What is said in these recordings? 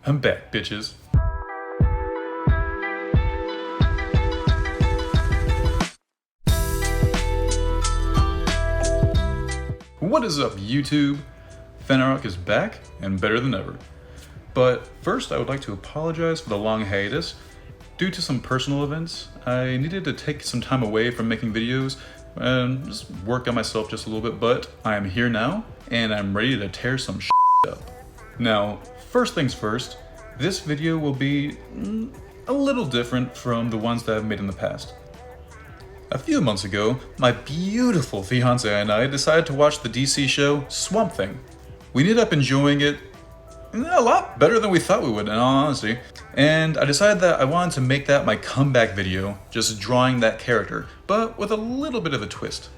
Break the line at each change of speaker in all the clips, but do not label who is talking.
I'm back, bitches. What is up, YouTube? Fenarok is back and better than ever. But first, I would like to apologize for the long hiatus. Due to some personal events, I needed to take some time away from making videos and just work on myself just a little bit, but I am here now and I'm ready to tear some shit up. Now, first things first, this video will be a little different from the ones that I've made in the past. A few months ago, my beautiful fiancé and I decided to watch the DC show Swamp Thing. We ended up enjoying it a lot better than we thought we would, in all honesty. And I decided that I wanted to make that my comeback video, just drawing that character, but with a little bit of a twist.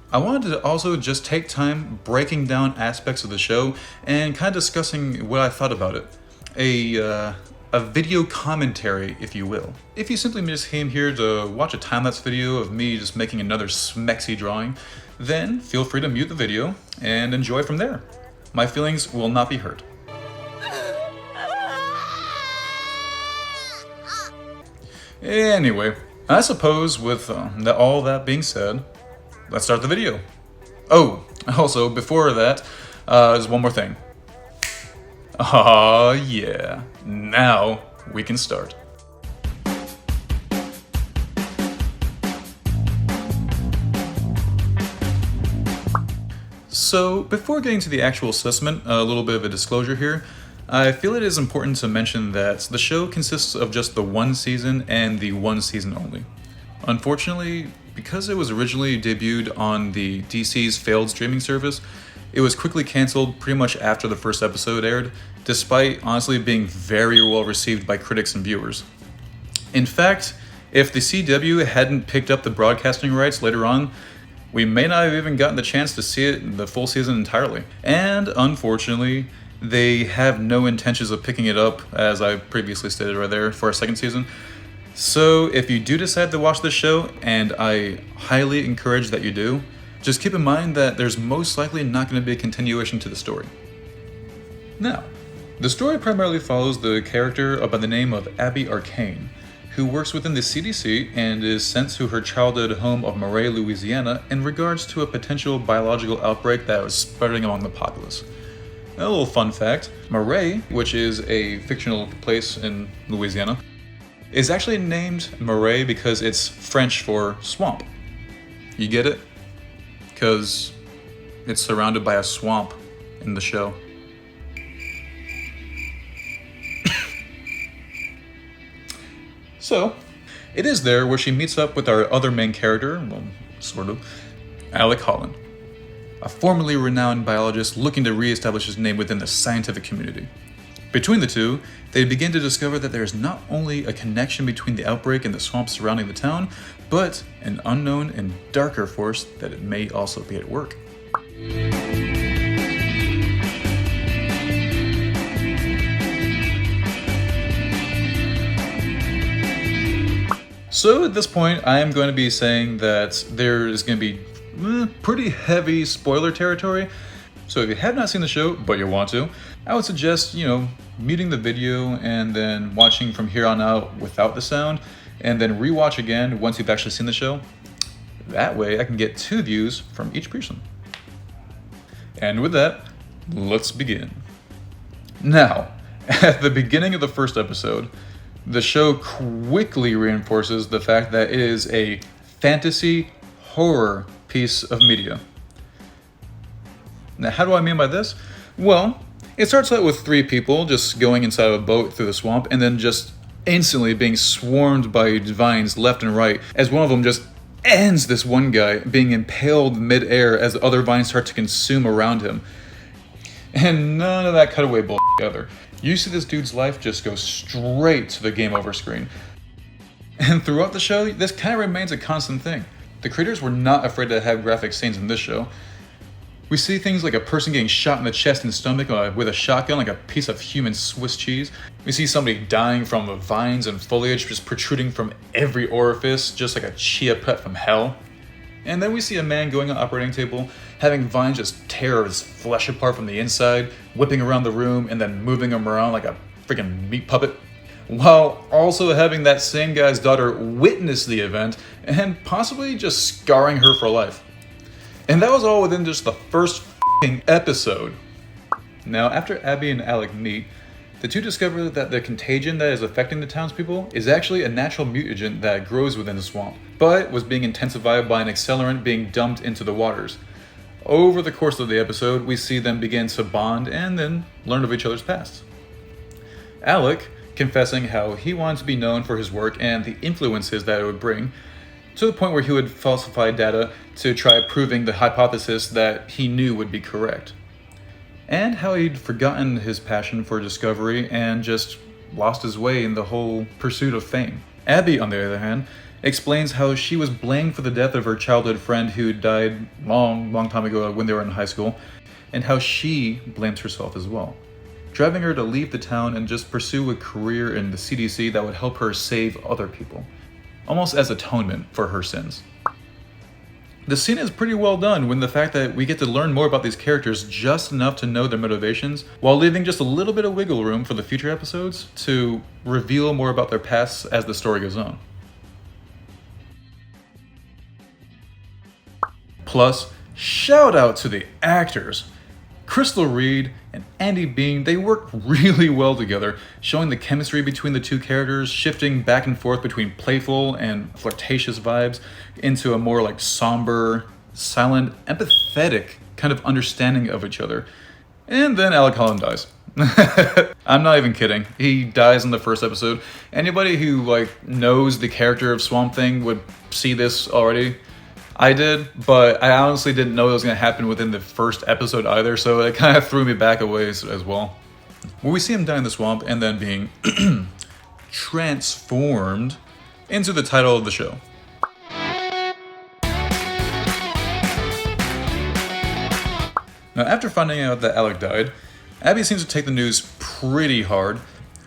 I wanted to also just take time breaking down aspects of the show and kind of discussing what I thought about it. A video commentary, if you will. If you simply just came here to watch a time-lapse video of me just making another smexy drawing, then feel free to mute the video and enjoy from there. My feelings will not be hurt. Anyway, I suppose with all that being said, let's start the video. Oh, also, before that, there's one more thing. Ah, yeah. Now we can start. So, before getting to the actual assessment, a little bit of a disclosure here. I feel it is important to mention that the show consists of just the one season and the one season only. Unfortunately, because it was originally debuted on the DC's failed streaming service, it was quickly canceled pretty much after the first episode aired, despite honestly being very well received by critics and viewers. In fact, if the CW hadn't picked up the broadcasting rights later on, we may not have even gotten the chance to see it the full season entirely. And unfortunately, they have no intentions of picking it up, as I previously stated right there, for a second season. So if you do decide to watch this show, and I highly encourage that you do, just keep in mind that there's most likely not going to be a continuation to the story. Now, the story primarily follows the character by the name of Abby Arcane, who works within the CDC and is sent to her childhood home of Murray, Louisiana in regards to a potential biological outbreak that was spreading among the populace. A little fun fact, Murray, which is a fictional place in Louisiana, is actually named Murray because it's French for swamp. You get it? Because it's surrounded by a swamp in the show. So, it is there where she meets up with our other main character, well, sort of, Alec Holland, a formerly renowned biologist looking to re-establish his name within the scientific community. Between the two, they begin to discover that there is not only a connection between the outbreak and the swamp surrounding the town, but an unknown and darker force that it may also be at work. So at this point, I am going to be saying that there is going to be pretty heavy spoiler territory. So if you have not seen the show, but you want to, I would suggest, muting the video and then watching from here on out without the sound, and then rewatch again once you've actually seen the show. That way I can get 2 views from each person. And with that, let's begin. Now, at the beginning of the first episode, the show quickly reinforces the fact that it is a fantasy horror piece of media. Now, how do I mean by this? Well, it starts out with 3 people just going inside of a boat through the swamp and then just instantly being swarmed by vines left and right, as one of them just ends this one guy being impaled mid-air as the other vines start to consume around him. And none of that cutaway bullshit either. You see this dude's life just go straight to the game over screen. And throughout the show, this kind of remains a constant thing. The creators were not afraid to have graphic scenes in this show. We see things like a person getting shot in the chest and stomach with a shotgun like a piece of human Swiss cheese. We see somebody dying from vines and foliage just protruding from every orifice, just like a chia pet from hell. And then we see a man going on an operating table, having vines just tear his flesh apart from the inside, whipping around the room and then moving him around like a freaking meat puppet, while also having that same guy's daughter witness the event and possibly just scarring her for life. And that was all within just the first episode. Now, after Abby and Alec meet, the two discover that the contagion that is affecting the townspeople is actually a natural mutagen that grows within the swamp, but was being intensified by an accelerant being dumped into the waters. Over the course of the episode, we see them begin to bond and then learn of each other's past. Alec confessing how he wanted to be known for his work and the influences that it would bring, to the point where he would falsify data to try proving the hypothesis that he knew would be correct. And how he'd forgotten his passion for discovery and just lost his way in the whole pursuit of fame. Abby, on the other hand, explains how she was blamed for the death of her childhood friend who died long time ago when they were in high school, and how she blames herself as well, driving her to leave the town and just pursue a career in the CDC that would help her save other people, almost as atonement for her sins. The scene is pretty well done when the fact that we get to learn more about these characters just enough to know their motivations, while leaving just a little bit of wiggle room for the future episodes to reveal more about their pasts as the story goes on. Plus, shout out to the actors. Crystal Reed and Andy Bean, they work really well together, showing the chemistry between the two characters, shifting back and forth between playful and flirtatious vibes into a more like somber, silent, empathetic kind of understanding of each other. And then Alec Holland dies. I'm not even kidding. He dies in the first episode. Anybody who knows the character of Swamp Thing would see this already. I did, but I honestly didn't know it was going to happen within the first episode either, so it kind of threw me back a ways as well. When we see him die in the swamp and then being transformed into the title of the show. Now, after finding out that Alec died, Abby seems to take the news pretty hard.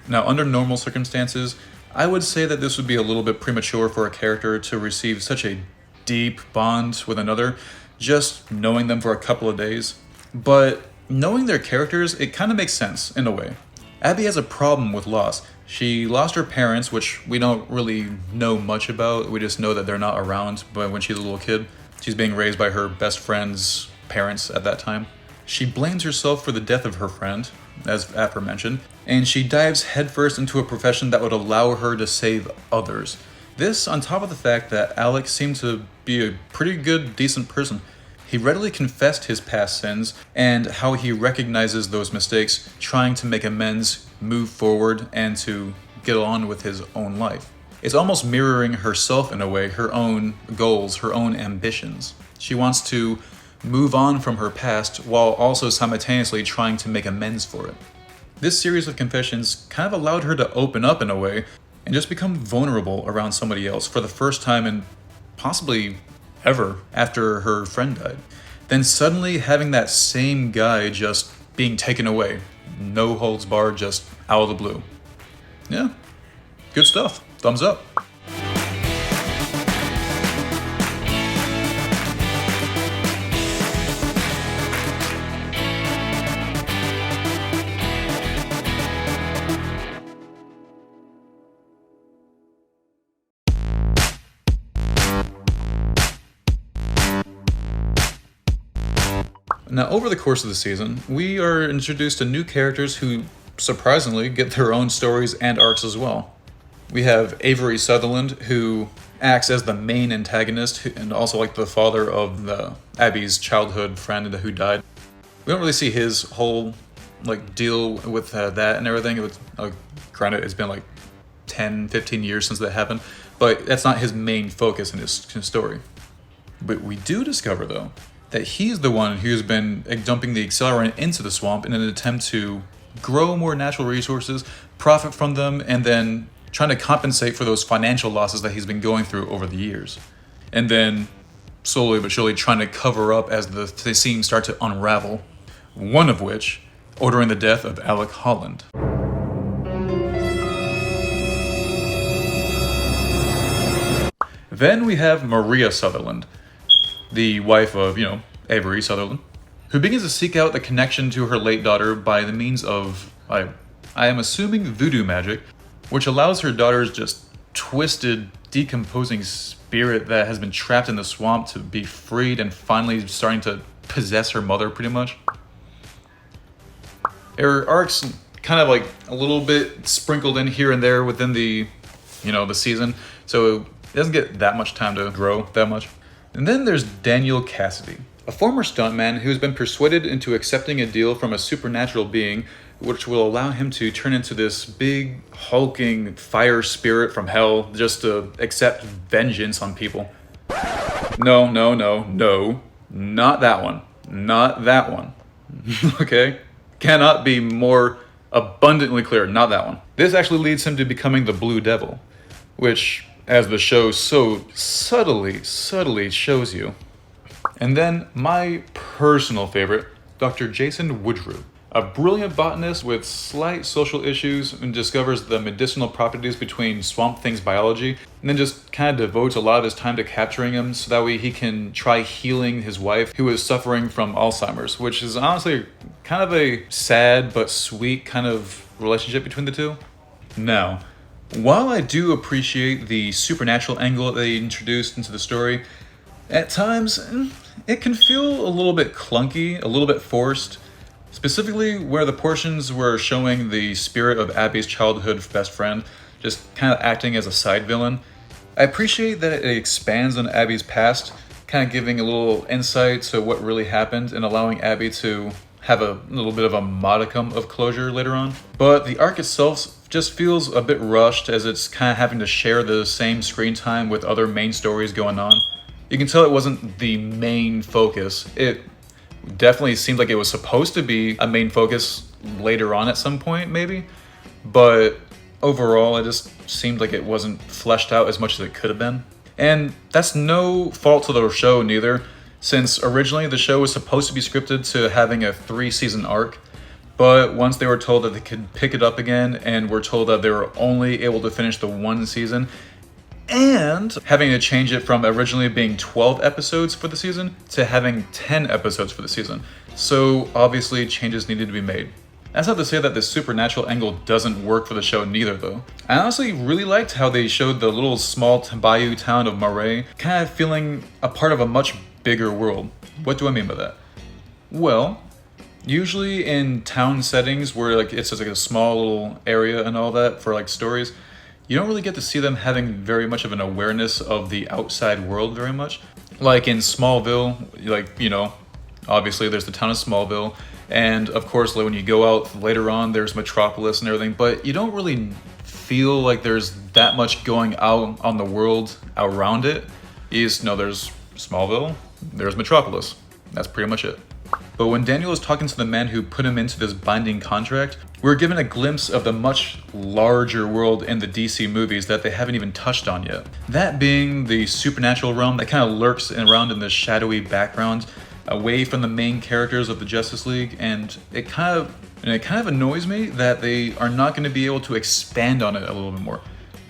Now, under normal circumstances, I would say that this would be a little bit premature for a character to receive such a deep bond with another, just knowing them for a couple of days. But knowing their characters, it kind of makes sense in a way. Abby has a problem with loss. She lost her parents, which we don't really know much about. We just know that they're not around, but when she's a little kid, she's being raised by her best friend's parents at that time. She blames herself for the death of her friend, as aforementioned, and she dives headfirst into a profession that would allow her to save others. This on top of the fact that Alec seemed to be a pretty good, decent person. He readily confessed his past sins and how he recognizes those mistakes, trying to make amends, move forward, and to get on with his own life. It's almost mirroring herself in a way, her own goals, her own ambitions. She wants to move on from her past while also simultaneously trying to make amends for it. This series of confessions kind of allowed her to open up in a way and just become vulnerable around somebody else for the first time in possibly ever after her friend died. Then suddenly having that same guy just being taken away. No holds barred, just out of the blue. Yeah, good stuff. Thumbs up. Now, over the course of the season, we are introduced to new characters who, surprisingly, get their own stories and arcs as well. We have Avery Sutherland, who acts as the main antagonist and also the father of Abby's childhood friend who died. We don't really see his whole deal with that and everything. It was, granted, it's been 10, 15 years since that happened, but that's not his main focus in his story. But we do discover, though, that he's the one who's been dumping the accelerant into the swamp in an attempt to grow more natural resources, profit from them, and then trying to compensate for those financial losses that he's been going through over the years. And then, slowly but surely, trying to cover up as the seams start to unravel. One of which, ordering the death of Alec Holland. Then we have Maria Sutherland, the wife of, Avery Sutherland, who begins to seek out the connection to her late daughter by the means of, I I am assuming voodoo magic, which allows her daughter's just twisted, decomposing spirit that has been trapped in the swamp to be freed and finally starting to possess her mother pretty much. Her arc's kind of like a little bit sprinkled in here and there within the season, so it doesn't get that much time to grow that much. And then there's Daniel Cassidy, a former stuntman who's been persuaded into accepting a deal from a supernatural being which will allow him to turn into this big, hulking fire spirit from hell just to accept vengeance on people. No, not that one. Not that one. Okay? Cannot be more abundantly clear, not that one. This actually leads him to becoming the Blue Devil, which, as the show so subtly shows you. And then my personal favorite, Dr. Jason Woodrue, a brilliant botanist with slight social issues, and discovers the medicinal properties between Swamp Thing's biology, and then just kind of devotes a lot of his time to capturing him so that way he can try healing his wife who is suffering from Alzheimer's, which is honestly kind of a sad but sweet kind of relationship between the two. Now, while I do appreciate the supernatural angle that they introduced into the story, at times it can feel a little bit clunky, a little bit forced. Specifically where the portions were showing the spirit of Abby's childhood best friend, just kind of acting as a side villain. I appreciate that it expands on Abby's past, kind of giving a little insight to what really happened and allowing Abby to have a little bit of a modicum of closure later on. But the arc itself just feels a bit rushed as it's kind of having to share the same screen time with other main stories going on. You can tell it wasn't the main focus. It definitely seemed like it was supposed to be a main focus later on at some point, maybe. But overall, it just seemed like it wasn't fleshed out as much as it could have been. And that's no fault to the show neither, since originally the show was supposed to be scripted to having a 3-season arc. But once they were told that they could pick it up again and were told that they were only able to finish the 1 season, and having to change it from originally being 12 episodes for the season to having 10 episodes for the season. So obviously changes needed to be made. That's not to say that the supernatural angle doesn't work for the show neither though. I honestly really liked how they showed the little small bayou town of Marais kind of feeling a part of a much bigger world. What do I mean by that? Well, usually in town settings where like it's just like a small little area and all that for like stories, you don't really get to see them having very much of an awareness of the outside world very much. Like in Smallville, obviously there's the town of Smallville, and of course like when you go out later on there's Metropolis and everything, but you don't really feel like there's that much going out on the world around it. You just know there's Smallville, there's Metropolis. That's pretty much it. But when Daniel is talking to the man who put him into this binding contract, we're given a glimpse of the much larger world in the DC movies that they haven't even touched on yet. That being the supernatural realm that kind of lurks around in the shadowy background, away from the main characters of the Justice League, and it kind of annoys me that they are not going to be able to expand on it a little bit more.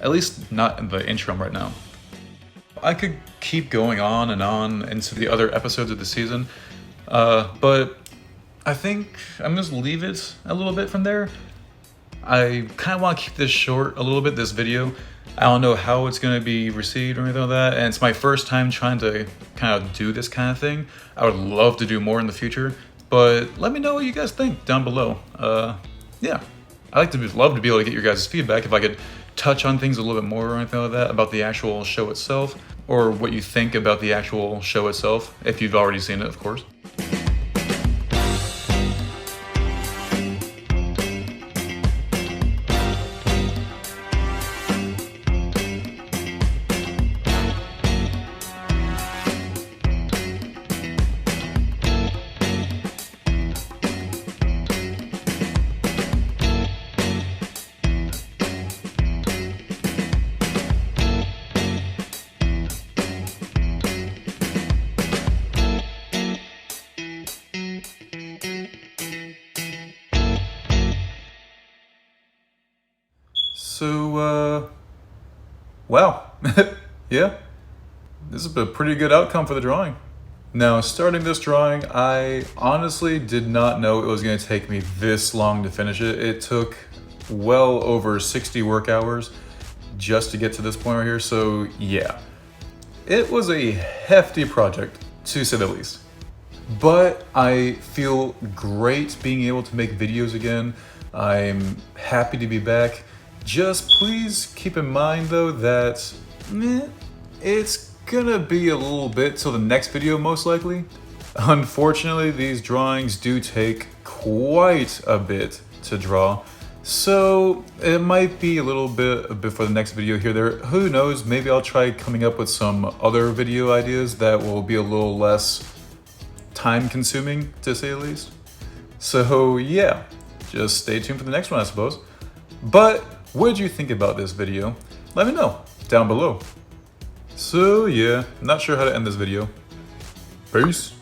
At least not in the interim right now. I could keep going on and on into the other episodes of the season, but I think I'm just gonna leave it a little bit from there. I kind of want to keep this short a little bit, this video. I don't know how it's going to be received or anything like that, and it's my first time trying to kind of do this kind of thing. I would love to do more in the future, but let me know what you guys think down below. Yeah, love to be able to get your guys' feedback if I could touch on things a little bit more or anything like that about the actual show itself, or what you think about the actual show itself, if you've already seen it, of course. So, wow. Yeah, this is a pretty good outcome for the drawing. Now, starting this drawing, I honestly did not know it was going to take me this long to finish it. It took well over 60 work hours just to get to this point right here. So yeah, it was a hefty project to say the least. But I feel great being able to make videos again. I'm happy to be back. Just please keep in mind though that it's gonna be a little bit till the next video most likely. Unfortunately, these drawings do take quite a bit to draw, so it might be a little bit before the next video here there. Who knows, maybe I'll try coming up with some other video ideas that will be a little less time consuming, to say the least. So yeah, just stay tuned for the next one, I suppose. But what did you think about this video? Let me know down below. So yeah, not sure how to end this video. Peace.